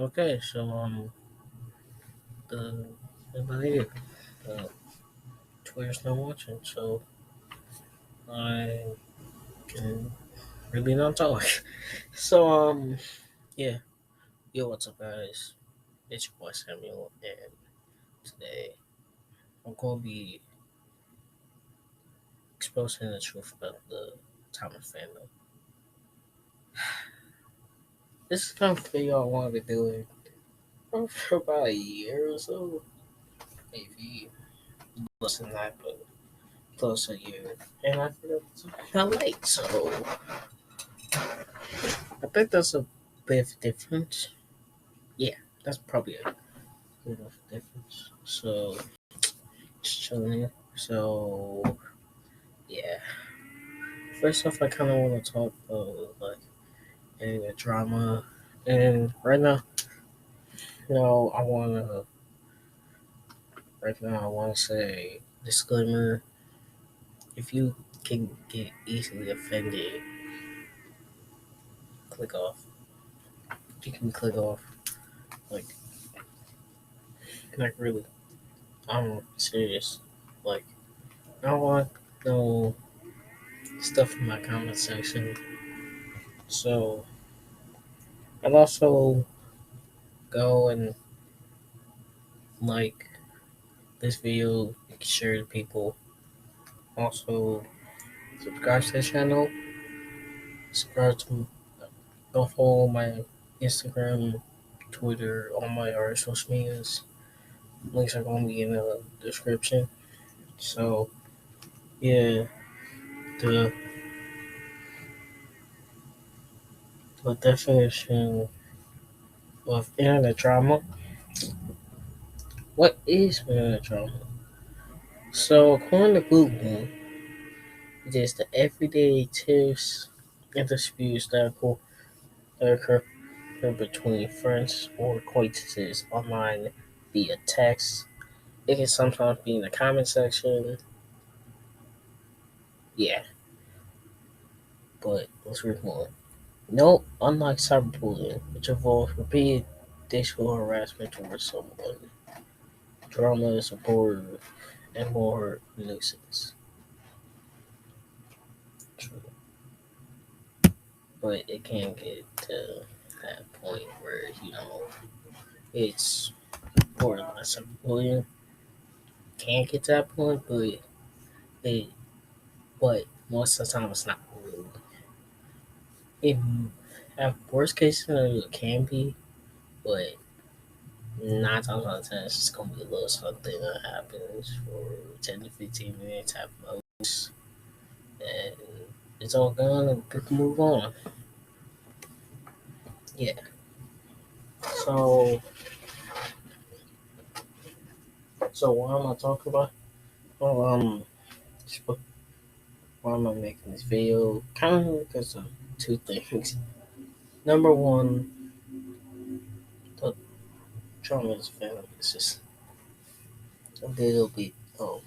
Okay, so the everybody uh, Twitter's not watching, so I can really not talk. So yeah, yo, what's up, guys? It's your boy Samuel, and today I'm gonna be exposing the truth about the time of fandom. This is kind of video I wanted to do it for about a year or so, maybe less than that, but close to a year. And I think it's kind of late, so I think that's a bit of a difference. Yeah, that's probably a bit of a difference. So, just chilling here. So, yeah. First off, I kind of want to talk about like anime drama, and I want to I want to say disclaimer: if you can get easily offended, click off. You can click off. Like, really, I'm serious. Like, I don't want no stuff in my comment section. So, I'd also go and like this video, share it to people. Also, subscribe to the channel. Subscribe to Go follow my Instagram, Twitter, all my other social medias. Links are going to be in the description. So, yeah, the, the definition of internet drama. What is internet drama? So, according to Google, it is the everyday tips and disputes that occur between friends or acquaintances online via text. It can sometimes be in the comment section. Yeah, but let's read more. No, unlike cyberbullying, which involves repeated digital harassment towards someone, drama is a border and more nuisance. True. But it can get to that point where, it's borderline cyberbullying. Can get to that point, it, but most of the time it's not really. It at worst case scenario it can be, but 9 times out of 10 it's just gonna be a little something that happens for 10 to 15 minutes at most, and it's all gone and people move on. Yeah. So what am I talking about? Well, why am I making this video? Kind of because of two things. Number one, the drama is family. It's just a little bit of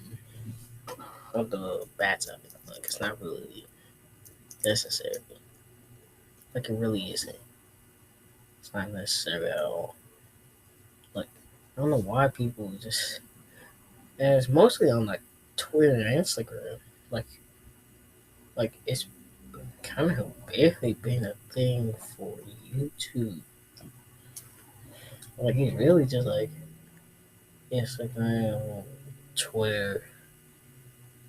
the bad side. Like it's not really necessary. Like it really isn't. It's not necessary at all. Like I don't know why people just and it's mostly on like Twitter and Instagram. Like it's kind of barely been a thing for YouTube. Like it's really just like Instagram, Twitter.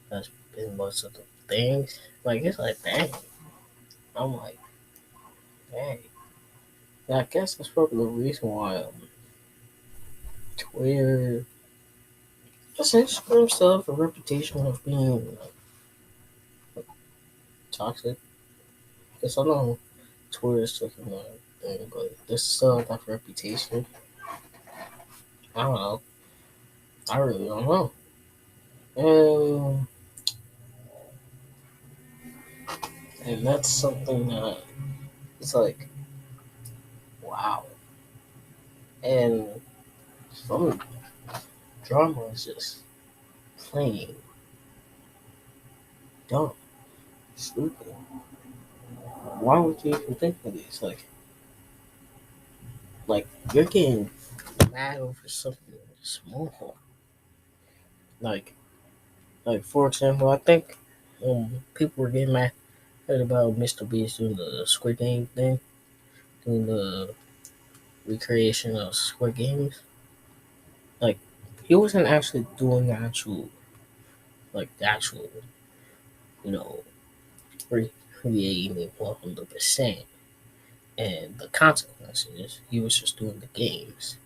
That's been most of the things. Like it's like dang. I'm like dang. And I guess that's probably the reason why Twitter, just Instagram stuff, a reputation of being toxic. Because I know Twitter is taking my thing, but this still that reputation. I don't know. I really don't know. And and that's something that it's like wow. And some drama is just plain dumb, stupid. Why would you even think of these? Like Like you're getting mad over something small. Like for example, I think people were getting mad about Mr. Beast doing the Squid Game thing, doing the recreation of Squid Games. Like he wasn't actually doing the actual, you know, recreating it 100%. And the consequences, he was just doing the games.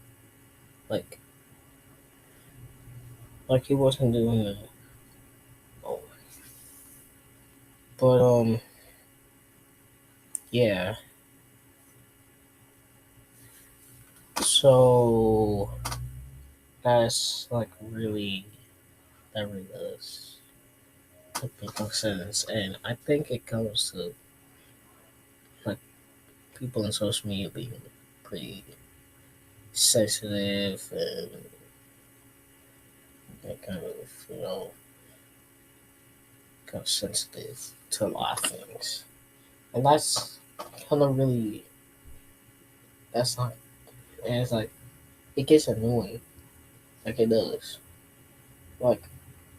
Like he wasn't doing the. Oh, but yeah. So that's like that really does make no sense, and I think it comes to like people on social media being pretty sensitive and kind of kind of sensitive to a lot of things, and that's kind of really that's not and it's like it gets annoying, like it does. Like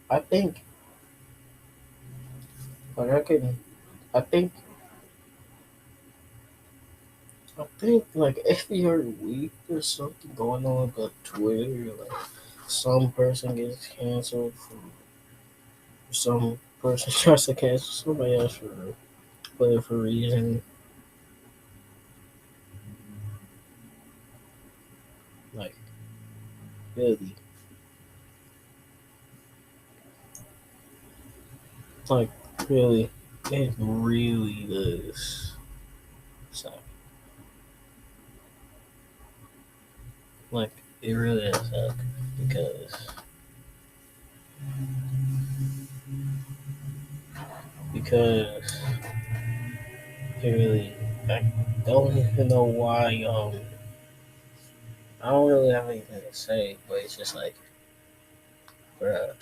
I think like I think like every other week there's something going on about Twitter. Like some person gets canceled for some person tries to cancel somebody else for whatever reason. Like really, like really, it really does. So like it really does suck because because it really I don't even know why I don't really have anything to say, but it's just like, bruh,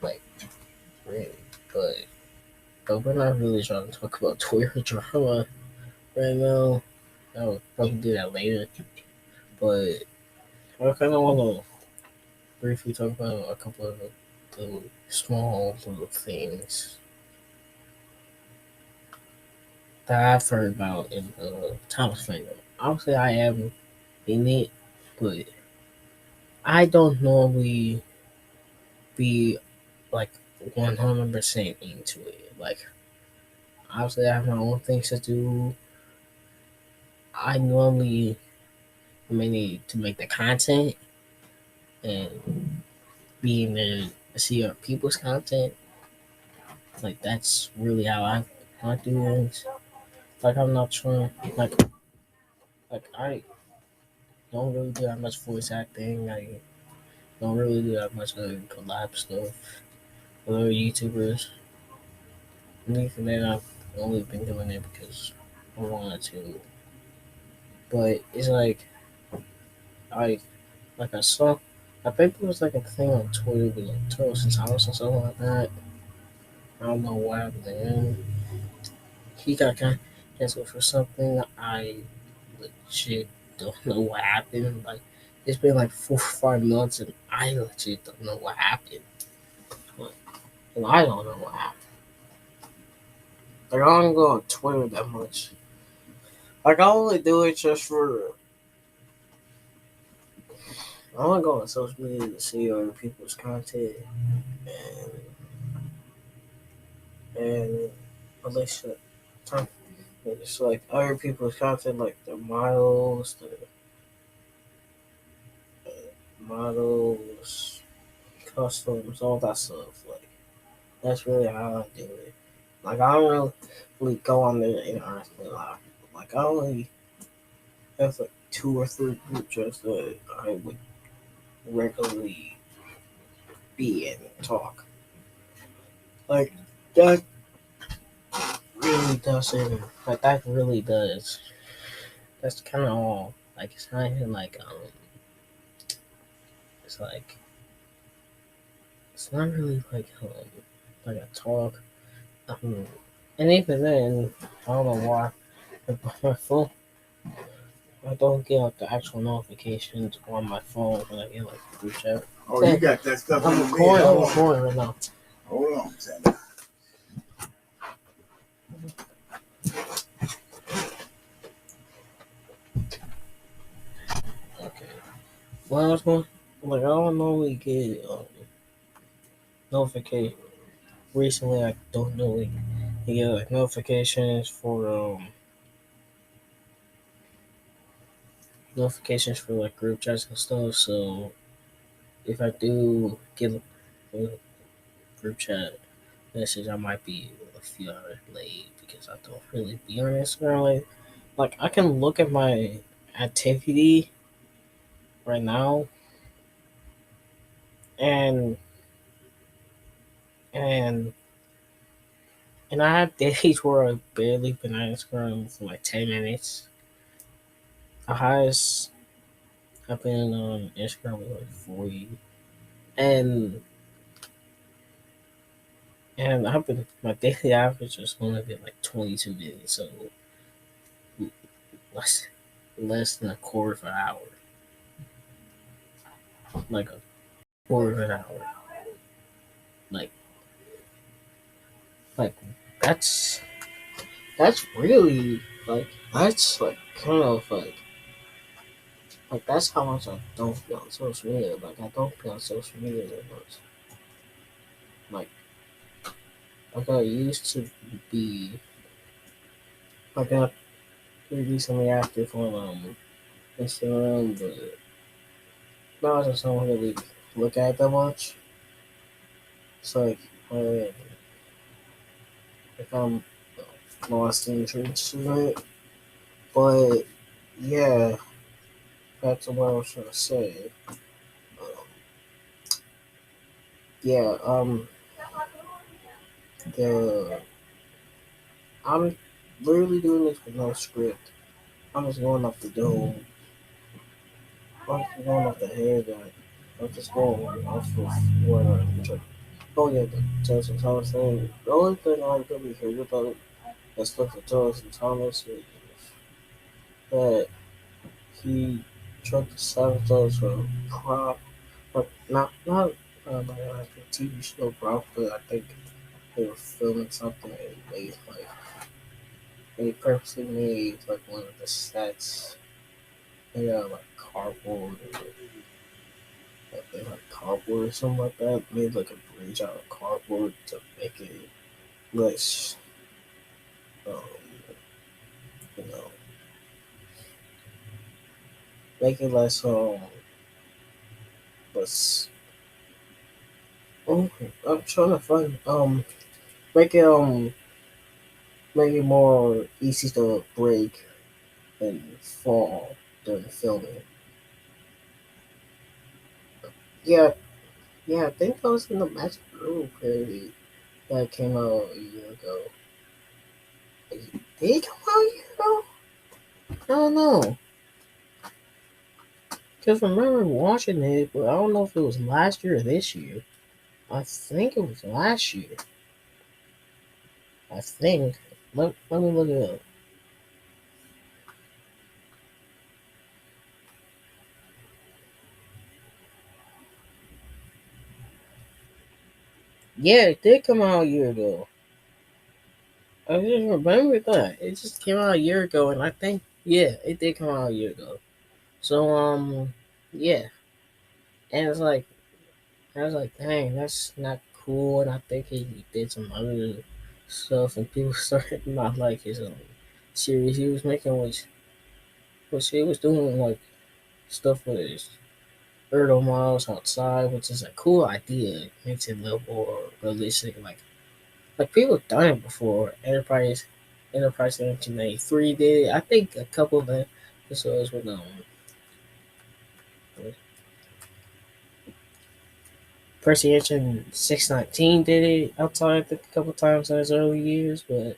like, really. But, we're not really trying to talk about Twitter drama right now. I'll probably do that later. But I kind of want to briefly talk about a couple of the small little things that I've heard about in the Thomas Fandom. Obviously, I am in it, but I don't normally be like 100% into it. Like, obviously, I have my own things to do. I normally may need to make the content and being there to see other people's content. Like, that's really how I do things. Like, I'm not trying, I don't really do that much voice acting. I don't really do that much collab stuff with other YouTubers. And even then, I've only been doing it because I wanted to. But it's like, I I saw, I think there was like a thing on Twitter with like Turtles House or something like that. I don't know what happened to him. He got canceled for something. I legit don't know what happened. Like it's been like 4 or 5 months, and I legit don't know what happened. Like, and I don't know what happened. Like I don't go on Twitter that much. Like I only do it just for. I only go on social media to see other people's content and and relationship. It's like other people's content, like the models, customs, all that stuff. Like that's really how I do it. Like I don't really go on there and interact with a lot of people. Like I only have like 2 or 3 group chats that I would regularly be in and talk. Like that really doesn't. Like that really does. That's kind of all. Like it's not even like It's like it's not really like a talk. Um, and even then, I don't know why. My phone. I don't get like the actual notifications on my phone when I get like group chat. Oh, you got that stuff in I'm the bed. recording. I'm recording right now. Hold on, Santa. Okay. Well, I was going like I don't normally get notification. Recently, I don't normally get like notifications for like group chats and stuff. So if I do get a group chat message, I might be a few hours late because I don't really be on Instagram. Like I can look at my activity right now, and and and I have days where I've barely been on Instagram for like 10 minutes. The highest I've been on Instagram was like 40, and I've been my daily average has only been like 22 minutes, so less than a quarter of an hour, like a quarter of an hour, like like that's really that's like kind of like that's how much I don't be on social media. Like I don't be on social media that much. Like I used to be I got pretty decently active on Instagram, but now I just don't really look at it that much. It's like uh, if I'm lost interest in it. But yeah, that's what I was trying to say. Um, yeah, the I'm literally doing this with no script. I'm just going off the dome. I'm just going off the head. I'm just going off of what I'm trying. Oh yeah, the Justin Thomas thing. The only thing I really heard about that stuff with Justin Thomas is that he tried to sabotage a prop, but not like a TV show prop, but I think they were filming something and they purposely made like one of the sets made out of like cardboard or like they like cardboard or something like that. Made like a bridge out of cardboard to make it less um you know make it less less oh I'm trying to find make it make it more easy to break and fall during filming. Yeah, yeah, I think I was in the Magic Girl parody that came out a year ago. Did it come out a year ago? I don't know. Because I remember watching it, but I don't know if it was last year or this year. I think it was last year. I think. Let me look it up. Yeah, it did come out a year ago. I just remember that. It just came out a year ago, and I think, yeah, it did come out a year ago. So, yeah. And it's like, I was like, dang, that's not cool. And I think he did some other stuff, and people started not like his series he was making, which he was doing like stuff with his Erdo Miles outside, which is a cool idea. It makes it a little more realistic. Like people have done it before. Enterprise 1993 did it. I think a couple of the episodes with Percy Engine 619 did it outside a couple times in his early years, but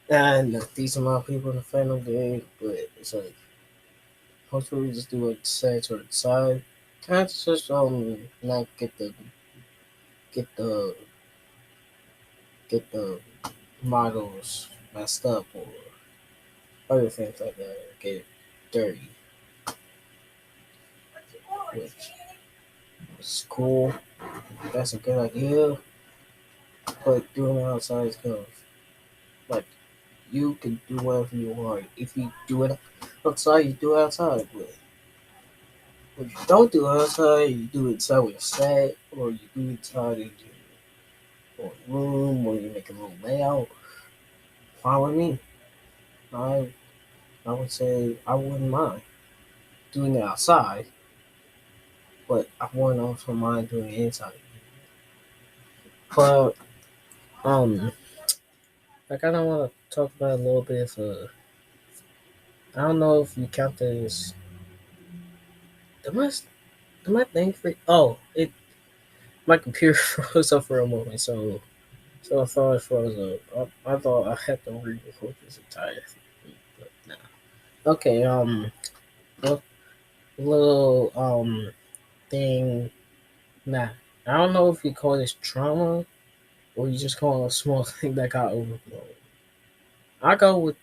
and a decent amount of people in the fandom did. But it's like hopefully we just do it side or side. Kind of just not get the get the models messed up or other things like that get dirty, which is cool. That's a good idea, but doing it outside is good. Like you can do whatever you want. If you do it outside, you do it outside. But if you don't do it outside, you do it inside with a set, or you do it inside in your room, or you make a little layout. Fine with me. I I would say I wouldn't mind doing it outside, but I wouldn't also mind doing it inside. But I kind of want to talk about a little bit of I don't know if you count this. Am I am I thing for? Oh, it my computer froze up for a moment, so I thought it froze up. I thought I had to re-record this entire thing, but nah. Okay, a little thing. Nah, I don't know if you call this trauma or you just call it a small thing that got overblown. I go with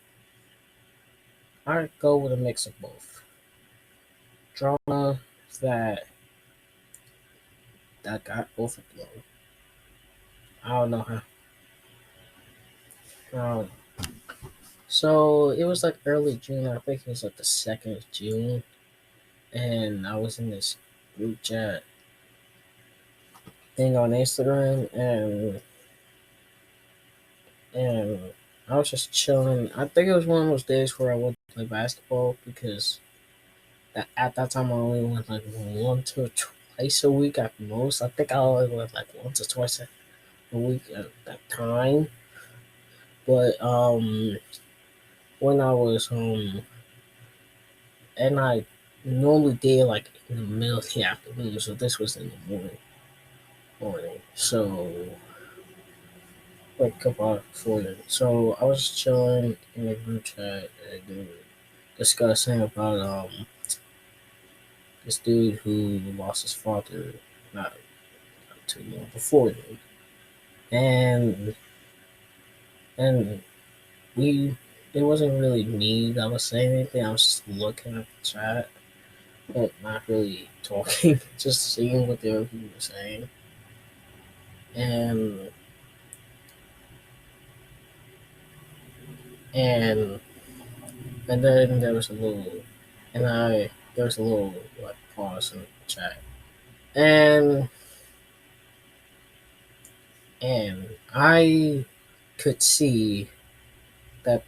I go with a mix of both. Drama that that got overblown. I don't know how. Um, so it was like early June. I think it was like the 2nd of June, and I was in this group chat thing on Instagram, and I was just chilling. I think it was one of those days where I went to play basketball because at that time I only went like once or twice a week at most. I think I only went like once or twice a week at that time. But when I was and I normally did like in the middle of the afternoon, so this was in the morning. So like a couple hours before then. So I was chilling in a group chat and they were discussing about this dude who lost his father not too long before then. And and we it wasn't really me that was saying anything. I was just looking at the chat but not really talking, just seeing what the other people were saying. And and and then there was a little like pause in the chat. And and I could see that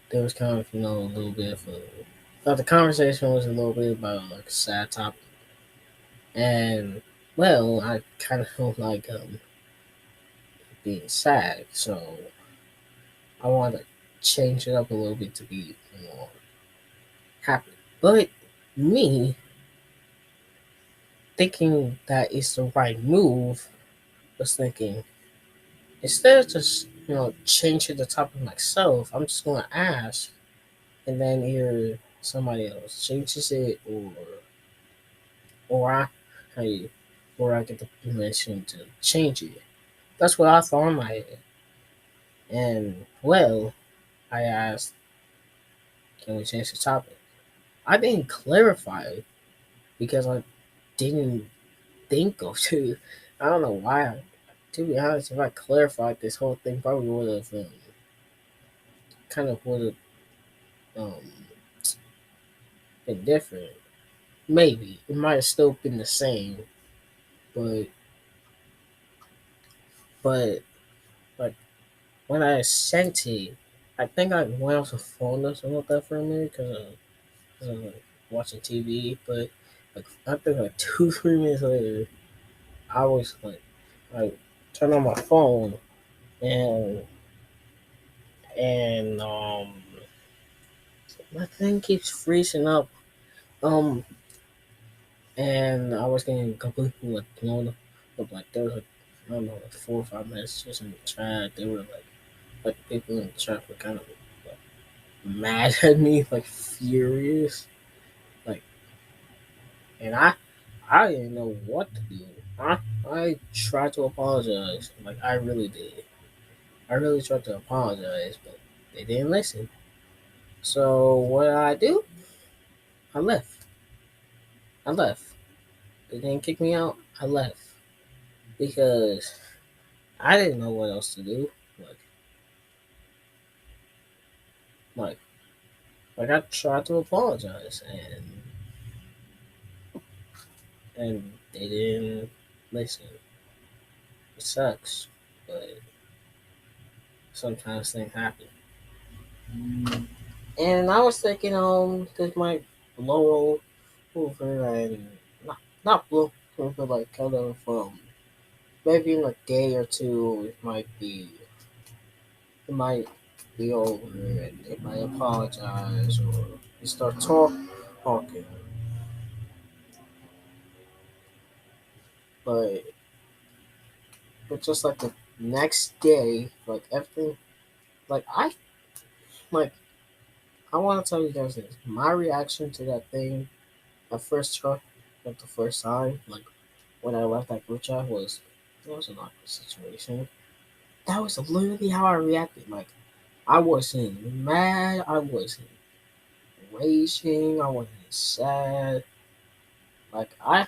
there was kind of, a little bit of a thought the conversation was a little bit about like a sad topic. And well, I kind of don't like being sad, so I want to change it up a little bit to be more happy. But me thinking that it's the right move was thinking instead of just changing the topic myself, I'm just gonna ask, and then either somebody else changes it, or I or I get the permission to change it. That's what I thought in my head. And well, I asked, can we change the topic? I didn't clarify because I didn't think of to. I don't know why. To be honest, if I clarified this whole thing, probably would have kind of would have been different. Maybe it might have still been the same, but but like when I sent it, I think I went off the phone or something like that for a minute because I was like, watching TV. But like I think like 2 3 minutes later, I was like turned on my phone and and my thing keeps freezing up. Um, and I was getting completely like blown up. Like there was like I don't know, like 4 or 5 messages in the chat. They were like people in the chat were kind of like mad at me, like furious. Like, and I didn't know what to do. I tried to apologize. Like I really did. I really tried to apologize, but they didn't listen. So what did I do? I left. I left. They didn't kick me out. I left because I didn't know what else to do. Like, like, like I tried to apologize, and they didn't listen. It sucks, but sometimes things happen. And I was thinking, this might blow over and not blow over, like kind of maybe in a day or two, it might be over, and they might apologize or we start talking. But just like the next day, like everything, like like I want to tell you guys this. My reaction to that thing at first, like the first time, like when I left that group chat was it was an awkward situation. That was literally how I reacted. Like I wasn't mad, I wasn't raging, I wasn't sad. Like I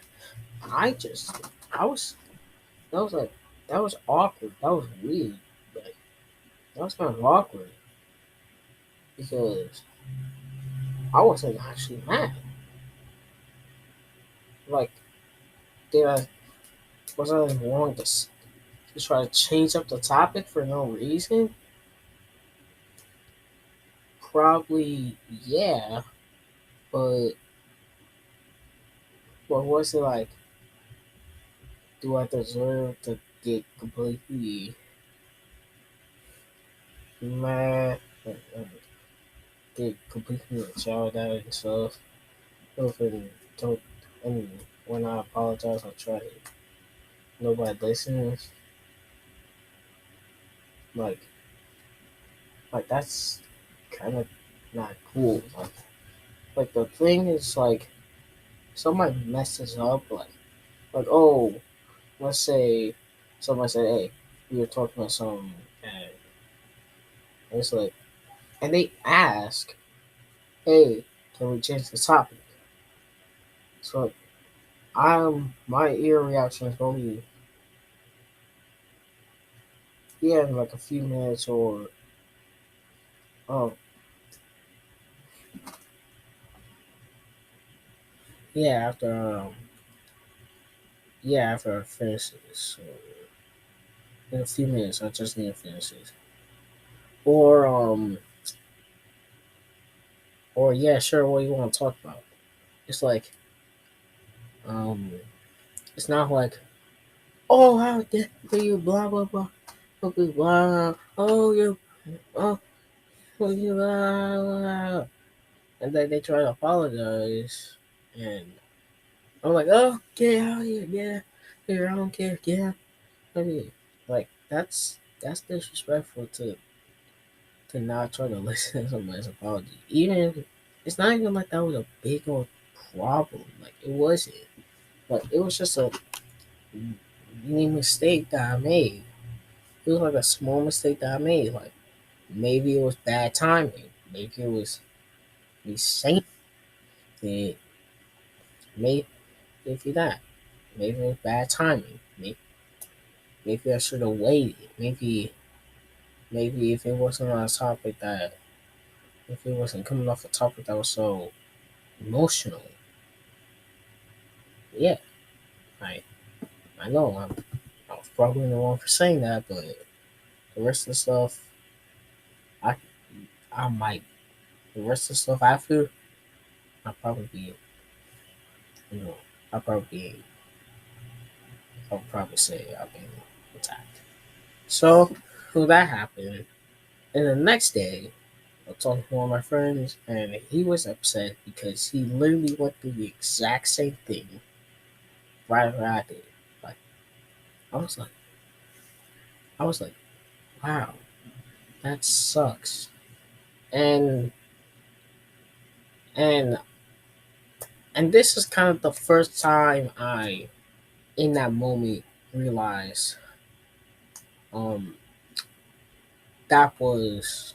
just I was that was like that was awkward. That was weird. Like that was kind of awkward because I wasn't actually mad. Like did I was I wrong to try to change up the topic for no reason? Probably yeah, but was it like? Do I deserve to get completely mad and get completely showered out and stuff? And don't and when I apologize, I try to nobody listens. Like that's kind of not cool. Like the thing is like somebody messes up. Like oh, let's say somebody said, hey, we were talking about something, and it's like, and they ask, hey, can we change the topic? So my ear reaction is gonna be yeah in like a few minutes or oh yeah after I finish this. So in a few minutes I just need to finish this. Or yeah, sure, what you want to talk about. It's like um it's not like oh how dare you blah blah blah blah blah oh you oh you blah, blah, blah. And then they try to apologize and I'm like, oh, get out of here, yeah, here, I don't care, yeah. I mean, like that's disrespectful to not try to listen to somebody's apology. Even it's not even like that was a big old problem. Like it wasn't. Like it was just a mistake that I made. It was like a small mistake that I made. Like maybe it was bad timing. Maybe it was me saying it. Maybe if that. Maybe it was bad timing. Maybe I should have waited. Maybe if it wasn't on a topic that if it wasn't coming off a topic that was so emotional, yeah, I I know I was probably the one for saying that, but the rest of the stuff I I might the rest of the stuff after I'll probably be you know I'll probably I'll probably say I've been attacked. So that happened, and the next day I was talking to one of my friends, and he was upset because he literally went through the exact same thing right after I did. Like I was like. I was like, wow, that sucks. And and and this is kind of the first time I in that moment realized um that was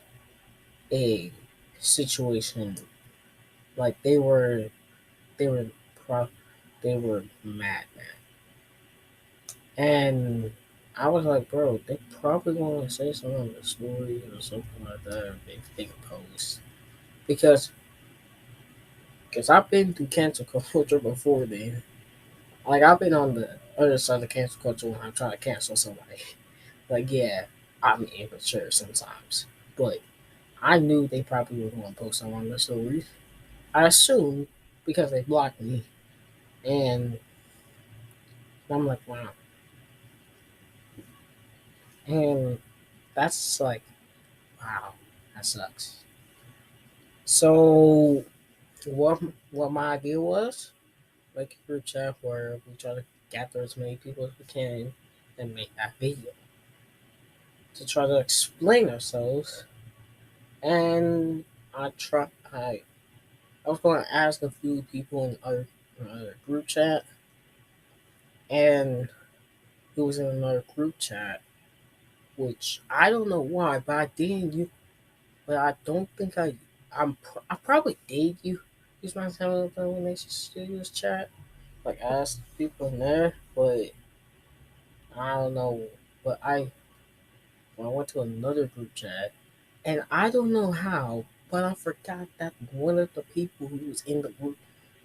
a situation. Like they were pro- they were mad, man. And I was like, bro, they probably want to say something on the story or something like that. Or they can post because I've been through cancel culture before then. Like I've been on the other side of cancel culture when I'm trying to cancel somebody. Like yeah, I'm immature sometimes, but I knew they probably were going to post something on the story. I assumed because they blocked me, and I'm like, wow, and that's like, wow, that sucks. So what what my idea was, like a group chat where we try to gather as many people as we can and make that video to try to explain ourselves. And I was going to ask a few people in other group chat, and it was in another group chat, which I don't know why, but I didn't use. But I don't think I probably did use my telephone when they use chat. Like ask people in there, but I don't know. But when I went to another group chat, and I don't know how, but I forgot that one of the people who was in the group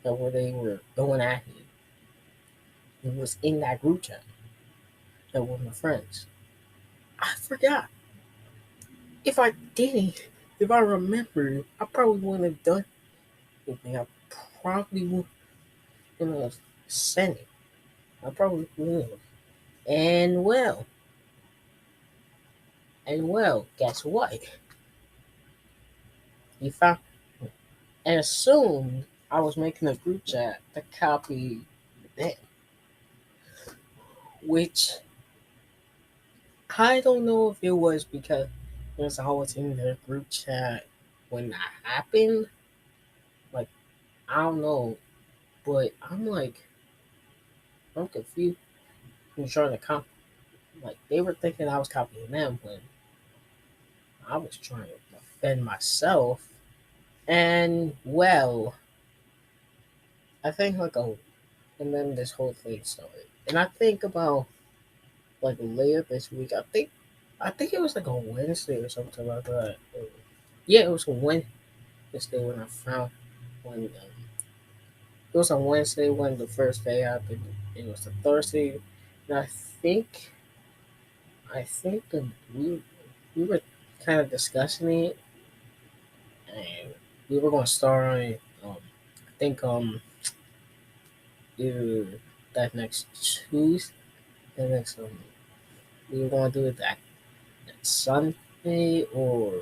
that where they were going at me, who was in that group chat that were my friends. I forgot. If I didn't, if I remembered, I probably wouldn't have done anything. I probably would have sent it. I probably would have. And well, guess what? You found and assumed I was making a group chat to copy that, which I don't know if it was because I was in the group chat when that happened. Like I don't know, but I'm confused. I'm trying to copy. Like they were thinking I was copying them when I was trying to defend myself. And well, I think and then this whole thing started. And I think about like later this week. I think it was like on Wednesday or something like that. Yeah, it was on Wednesday when I found when it was on Wednesday when the first day happened. It was a Thursday, and I think that we were kind of discussing it, and we were going to start on it. I think either that next Tuesday, the next we were going to do it that Sunday or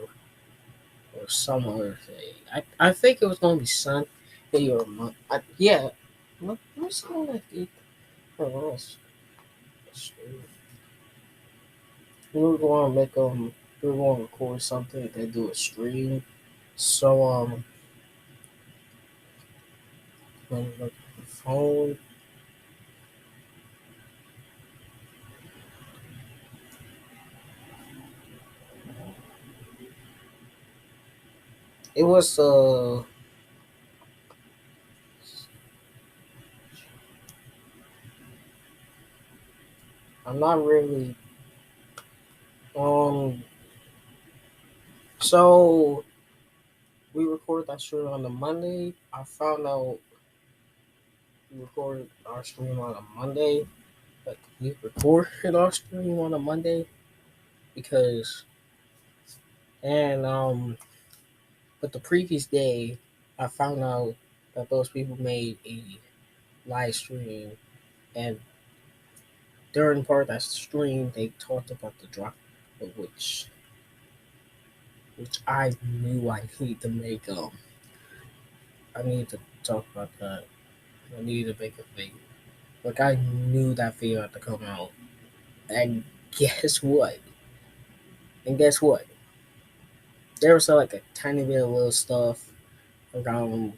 some other day. I think it was going to be Sunday or yeah. What's going to be for us? We were going to make we were going to record something and do a stream. So on the phone, it was I'm not really um so we recorded that stream on the Monday. I found out we recorded our stream on a Monday. Like we recorded our stream on a Monday because and but the previous day I found out that those people made a live stream and during part of that stream they talked about the drop which which I knew I needed to make I needed to talk about that. I needed to make a video. Like I knew that video had to come out. And guess what? And guess what? There was like a tiny bit of little stuff around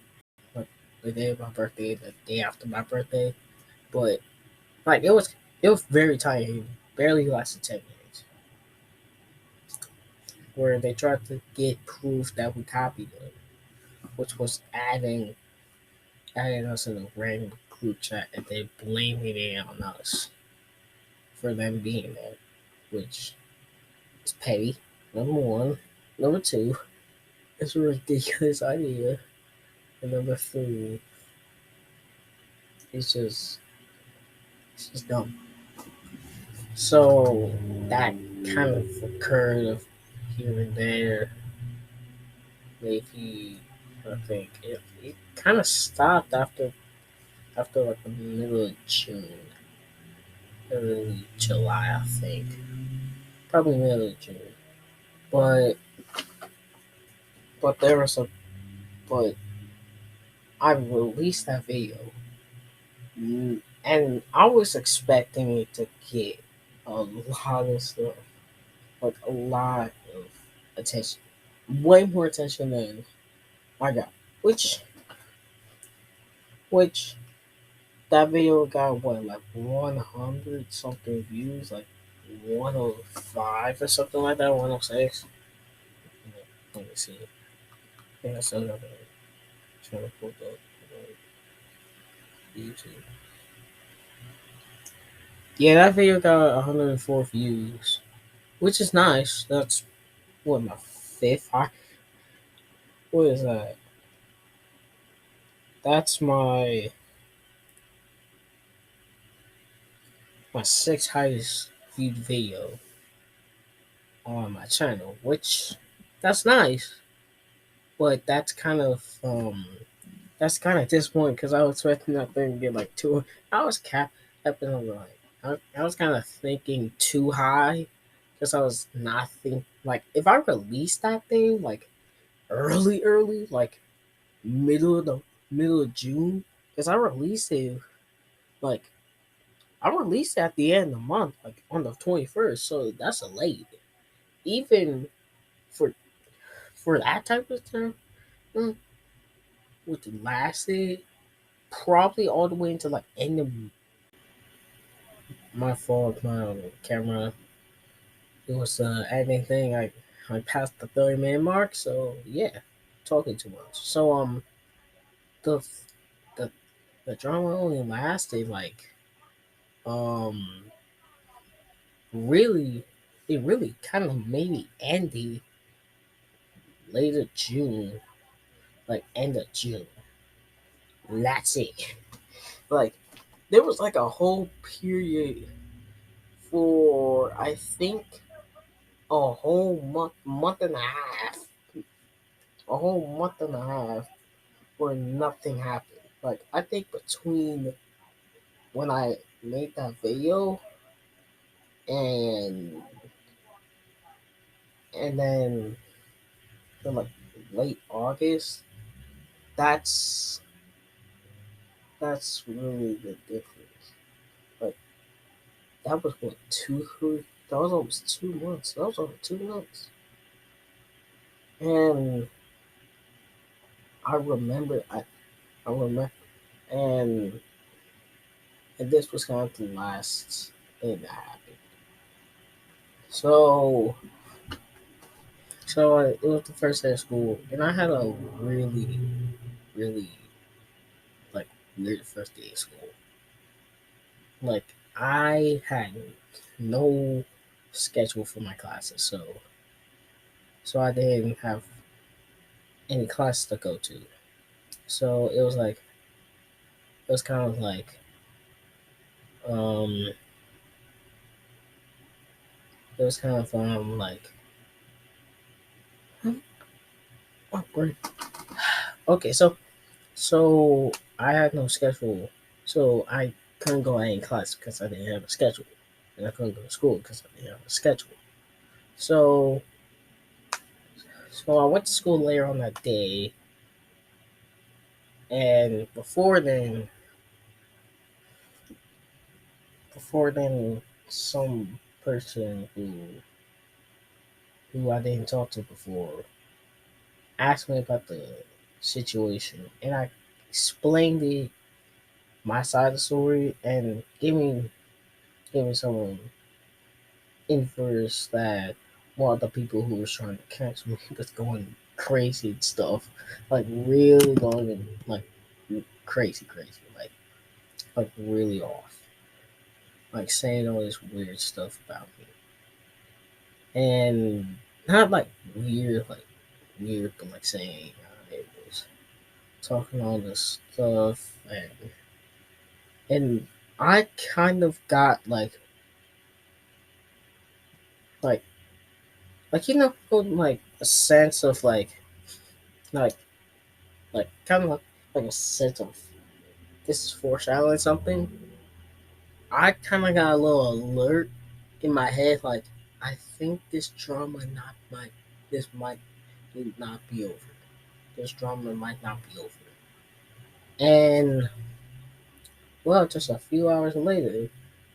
like the day of my birthday, the day after my birthday. But like it was very tiny. It barely lasted 10 minutes. where they tried to get proof that we copied them, which was adding us in a random group chat, and they blaming it on us for them being there, which is petty. Number one. Number two, it's a ridiculous idea. And number three, it's just it's just dumb. So that kind of occurred of here and there. Maybe I think it kind of stopped after like the middle of June, early July, I think, probably middle of June. But but there was a but I released that video, and I was expecting it to get a lot of stuff, like a lot of attention, way more attention than I got. Which which that video got what, like 100 something views, like 105 or something like that, 106. Let me see. Yeah, that's another channel pulled up on YouTube. Yeah, that video got 104 views, which is nice. That's what, my fifth high. What is that? That's my sixth highest viewed video on my channel, which that's nice. But that's kind of disappointing because I was expecting that thing to get like two. I was capping like I was kind of thinking too high because I was not think like if I released that thing like early like middle of June, because like I released it at the end of the month, like on the 21st, so that's a late. Even for that type of time, mm, which lasted probably all the way into like end of my fault. My camera, it was editing thing. I passed the 30-minute mark, so yeah, talking too much. So the the the drama only lasted like um really it really kind of maybe ended later June, like end of June. That's it. Like there was like a whole period for I think a whole month and a half, a whole month and a half where nothing happened. Like I think between when I made that video and then in like late August, that's that's really the difference. Like that was what, 2 3 that was almost 2 months. That was over 2 months. And I remember I remember and this was kind of the last thing that happened. So it was the first day of school, and I had a really, really like weird first day of school. Like I had no schedule for my classes, so I didn't have any classes to go to. So it was kind of like um it was kind of like oh, great. Okay, so I had no schedule, so I couldn't go to any class because I didn't have a schedule, and I couldn't go to school because I didn't have a schedule. So I went to school later on that day, and before then, some person who I didn't talk to before asked me about the situation, and I explained my side of the story and gave me some inference that while the people who was trying to catch me was going crazy and stuff, like really going like crazy, like really off, like saying all this weird stuff about me, and not like weird, but like saying it was talking all this stuff, and I kind of got like like a sense of like kind of like a sense of this is foreshadowing something. I kind of got a little alert in my head, like I think this drama not might this might not be over. This drama might not be over. And well, just a few hours later,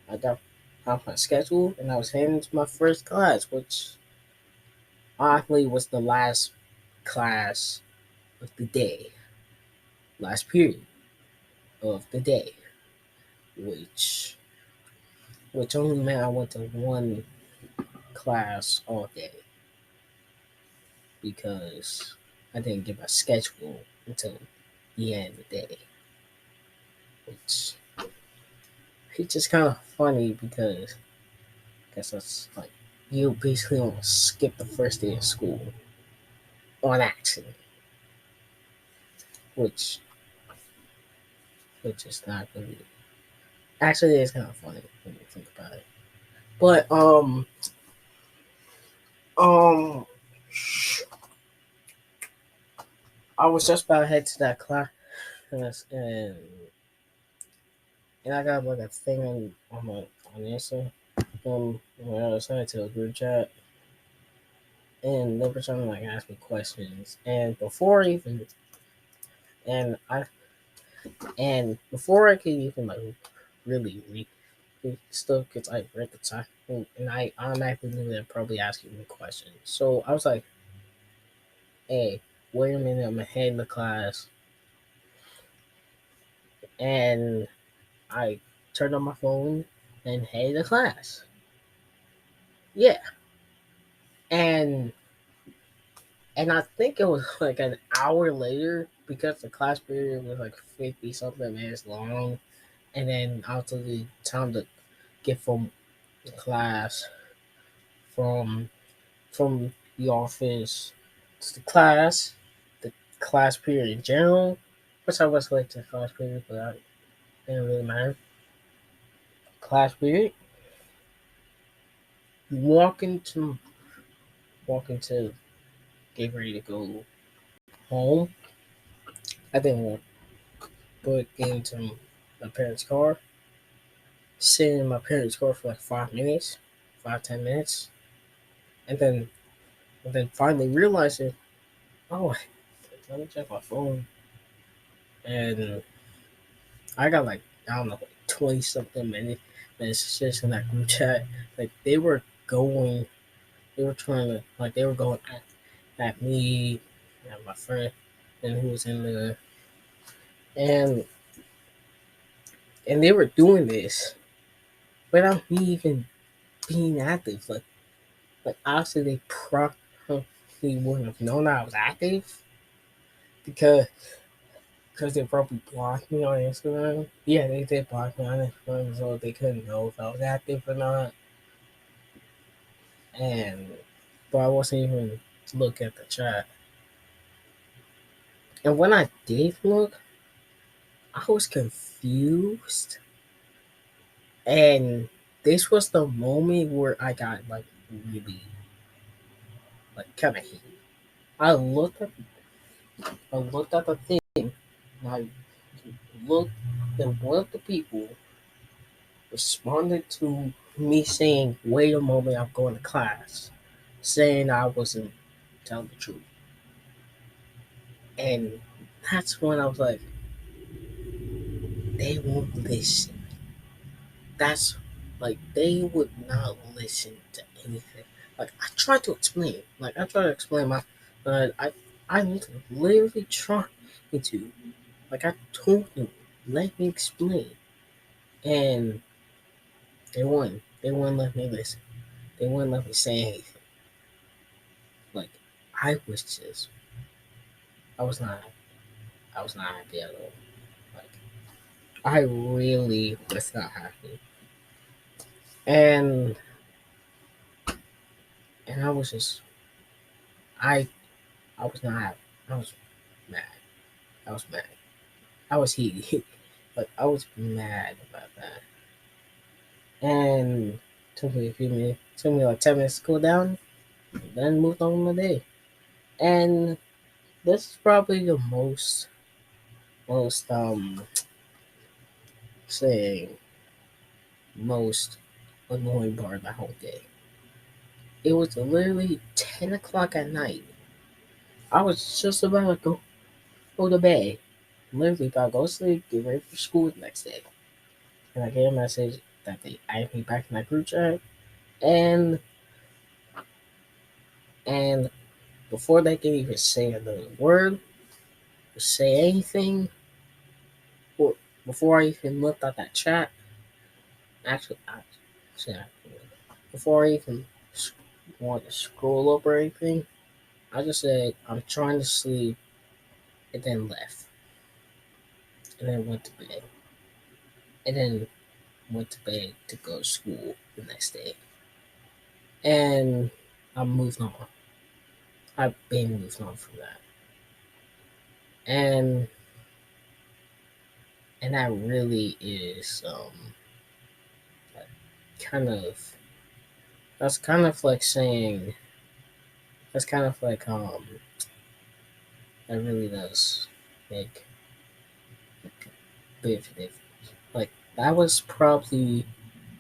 I got off my schedule and I was heading to my first class, which oddly was the last class of the day, last period of the day, which only meant I went to one class all day because I didn't get my schedule until the end of the day, which it's just kind of funny because I guess that's like you basically almost skip the first day of school on accident, which which is not really actually it's kind of funny when you think about it. But um I was just about to head to that class and I got like a thing on my on Insta when I was sent to a group chat and they were trying to like ask me questions and I before I could even like really read stuff because I read the time and I automatically knew they'd probably ask me questions. So I was like, hey, wait a minute, I'm ahead in the class and I turned on my phone and headed to class. Yeah. And I think it was like an hour later because the class period was like 50 something minutes long. And then also the time to get from the class, from the office to the class period in general, which I was late to the class period, but that didn't really matter. Class period, walking to get ready to go home. I didn't want but get into my parents' car, sit in my parents' car for like 5 minutes, 5-10 minutes, and then finally realizing, oh, let me check my phone, and I got like I don't know 20 something minutes just in that group chat. Like they were trying to like they were going at me and my friend and who was in there, and they were doing this without me even being active. Like obviously they probably wouldn't have known I was active because they probably blocked me on Instagram. Yeah, they did block me on Instagram, so they couldn't know if I was active or not. And but I wasn't even look at the chat. And when I did look, I was confused. And this was the moment where I got like really like kind of heated. I looked at the thing. And I looked and one of the people responded to me saying, "Wait a moment, I'm going to class," saying I wasn't telling the truth. And that's when I was like, they won't listen. That's like they would not listen to anything. Like I tried to explain. Like I tried to explain I literally tried to. Like I told them, let me explain. And they wouldn't. They wouldn't let me listen. They wouldn't let me say anything. I was just, I was not, I was not happy at all. Like, I really was not happy, and I was just, I, I was not happy. I was mad. I was mad. I was heated. Like I was mad about that, and took me a few minutes. Took me like 10 minutes to cool down. Then moved on with my day. And this is probably the most saying most annoying part of my whole day. It was literally 10 o'clock at night. I was just about to go to bed. Literally about to go to sleep, get ready for school the next day. And I get a message that they added me back in that group chat. And and before they could even say another word or say anything, or before I even looked at that chat, actually, yeah, before I even wanted to scroll up or anything, I just said I'm trying to sleep, and then left, and then went to bed, and then went to bed to go to school the next day, and I moved on. I've been moved on from that, and that really is kind of that's kind of like saying that's kind of like that really does make a bit of a difference. Like that was probably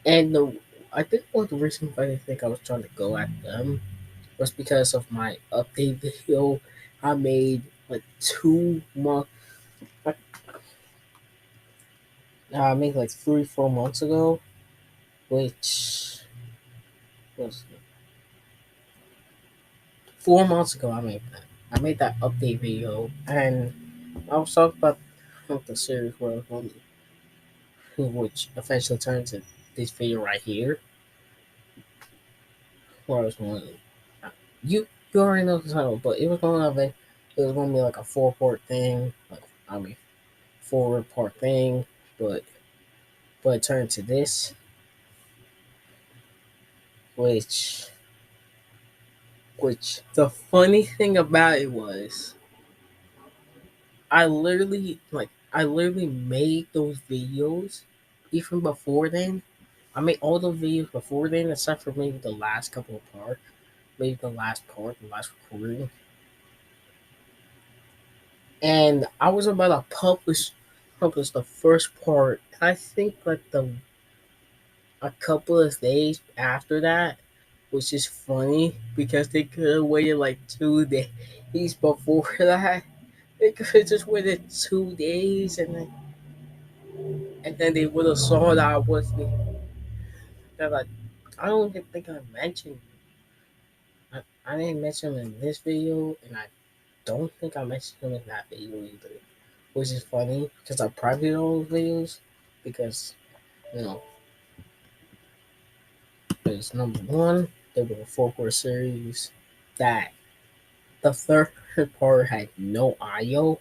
and the I think one of the reasons why I think I was trying to go at them was because of my update video I made like 2 months. I made like 3 4 months ago, which was 4 months ago. I made that update video, and I was talking about the series where I was going which eventually turned to this video right here, where I was going. You already know the title, but it was going to be it was going to be like a 4 part thing, like I mean 4 part thing, but it turned to this, which the funny thing about it was I literally made those videos even before then. I made all those videos before then, except for maybe the last couple of parts, maybe the last recording. And I was about to publish the first part. I think like the a couple of days after that, which is funny because they could have waited like 2 days before that. They could have just waited 2 days and then they would have saw that I wasn't that like I don't even think I didn't mention him in this video and I don't think I mentioned him in that video either. Which is funny because I private all those videos because you know because number one, they were a 4 part series that the third part had no audio,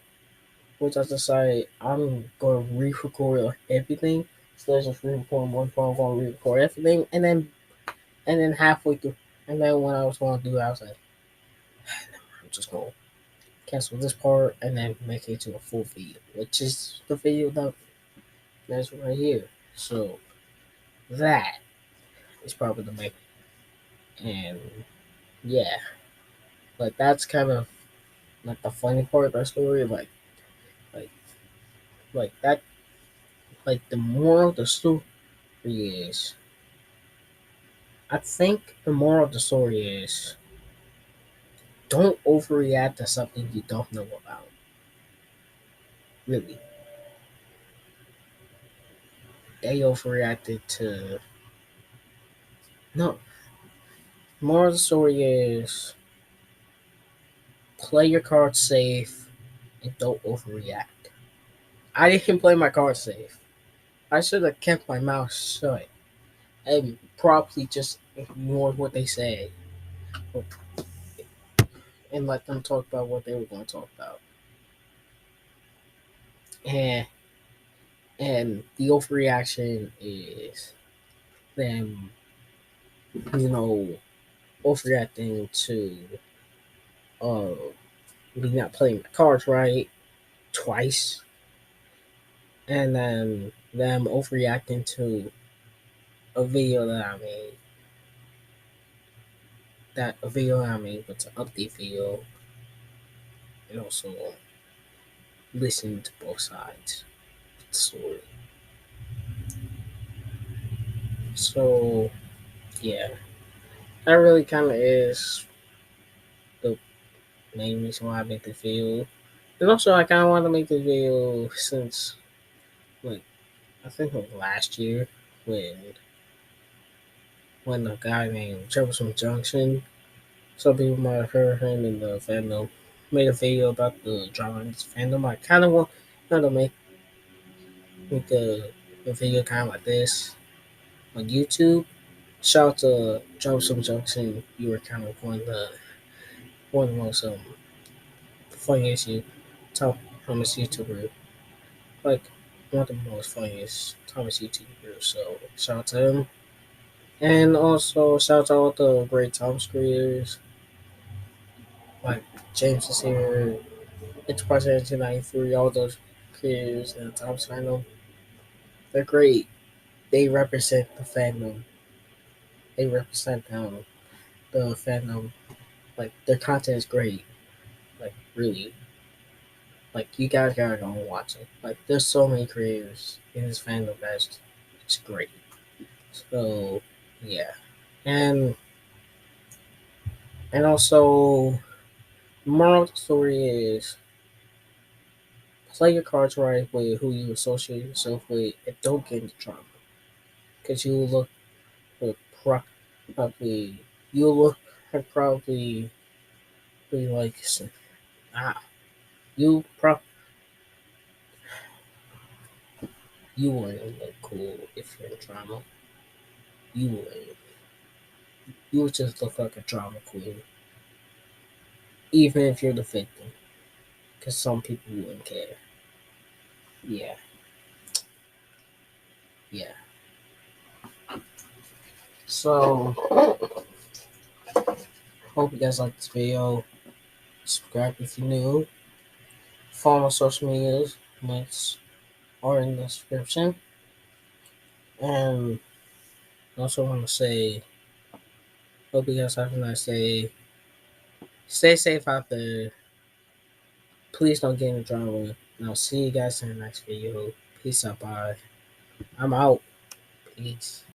which I decided I'm gonna re-record everything. So let's just re-record one part, I'm gonna re-record everything, and then halfway through, and then when I was gonna do it, I was like, I'm just gonna cancel this part and then make it to a full video, which is the video that's right here. So that is probably the main, and yeah, like that's kind of like the funny part of that story, like like that, like the moral of the story is, I think the moral of the story is, don't overreact to something you don't know about. Really, they overreacted to no. Moral of the story is, play your cards safe and don't overreact. I didn't play my cards safe. I should have kept my mouth shut and probably just ignored what they said and let them talk about what they were going to talk about. And the overreaction is them, you know, overreacting to uh me not playing my cards right twice, and then them overreacting to a video that I made. That a video I made was an update video, and also listening to both sides of the story. So yeah, that really kind of is the main reason why I made the video. And also, I kind of want to make the video since, like, I think it was last year when a guy named Jefferson Junction, some people might have heard him in the fandom, made a video about the drama in this fandom. I kind of want to make a video kind of like this on YouTube. Shout out to Jefferson Junction. You were kind of one of the most funniest top Thomas YouTuber, like one of the most funniest Thomas YouTubers. So shout out to him. And also shout out to all the great Thomas creators. Like James is here, Enterprise 1993, all those creators and Thomas fandom. They're great. They represent the fandom. They represent the fandom. Like their content is great. Like really. Like you guys gotta go and watch it. Like there's so many creators in this fandom that's it's great. So yeah. And also moral of the story is play your cards right with who you associate yourself with and don't get into trouble. Because you will look probably you'll look probably be like ah you pro you wouldn't look cool if you're in drama. You wouldn't. You would just look like a drama queen, even if you're the victim. Because some people wouldn't care. Yeah, yeah. So hope you guys like this video. Subscribe if you're new. Follow my social medias. Links are in the description. And I also want to say, hope you guys have a nice day. Stay safe out there. Please don't get in drama. And I'll see you guys in the next video. Peace out. Bye. I'm out. Peace.